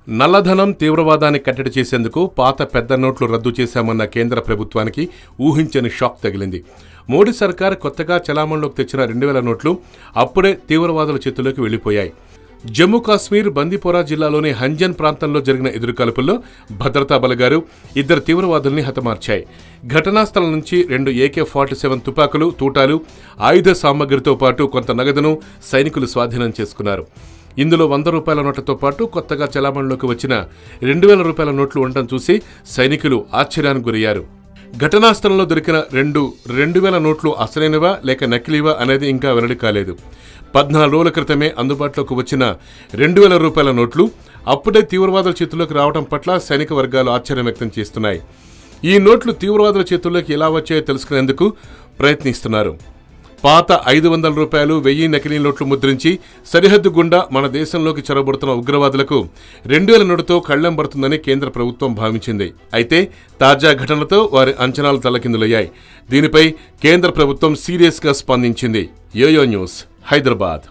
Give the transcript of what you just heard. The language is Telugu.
నల్లధనం తీవ్రవాదాన్ని కట్టడి చేసేందుకు పాత పెద్ద నోట్లు రద్దు చేశామన్న కేంద్ర ప్రభుత్వానికి ఊహించని షాక్ తగిలింది. మోడీ సర్కార్ కొత్తగా చలామణిలోకి తెచ్చిన 2000 నోట్లు అప్పుడే తీవ్రవాదుల చేతుల్లోకి వెళ్లిపోయాయి. జమ్మూ కాశ్మీర్ బందీపోరా జిల్లాలోని హంజన్ ప్రాంతంలో జరిగిన ఎదురుకాల్పుల్లో భద్రతా బలగాలు 2 తీవ్రవాదుల్ని హతమార్చాయి. ఘటనా స్థలం నుంచి 2 AK-47 తుపాకులు, తూటాలు, ఆయుధ సామగ్రితో పాటు కొంత నగదును సైనికులు స్వాధీనం చేసుకున్నారు. ఇందులో 100 రూపాయల నోట్లతో పాటు కొత్తగా చలామణిలోకి వచ్చిన 2000 రూపాయల నోట్లు ఉండటం చూసి సైనికులు ఆశ్చర్యానికి గురయ్యారు. ఘటనా స్థలంలో దొరికిన 2000 నోట్లు అసలైనవా లేక నకిలీవా అనేది ఇంకా వెల్లడి కాలేదు. 14 రోజుల క్రితమే అందుబాటులోకి వచ్చిన 2000 రూపాయల నోట్లు అప్పుడే తీవ్రవాదుల చేతుల్లోకి రావడం పట్ల సైనిక వర్గాలు ఆశ్చర్యం వ్యక్తం చేస్తున్నాయి. ఈ నోట్లు తీవ్రవాదుల చేతుల్లోకి ఎలా వచ్చాయో తెలుసుకునేందుకు ప్రయత్నిస్తున్నారు. పాత 500 రూపాయలు, 1000 నకిలీ నోట్లు ముద్రించి సరిహద్దు గుండా మన దేశంలోకి చొరబడుతున్న ఉగ్రవాదులకు 2000 నోటుతో కళ్లెం పడుతుందని కేంద్ర ప్రభుత్వం భావించింది. అయితే తాజా ఘటనతో వారి అంచనాలు తలకిందులయ్యాయి. దీనిపై కేంద్ర ప్రభుత్వం సీరియస్గా స్పందించింది. YoYo News, Hyderabad.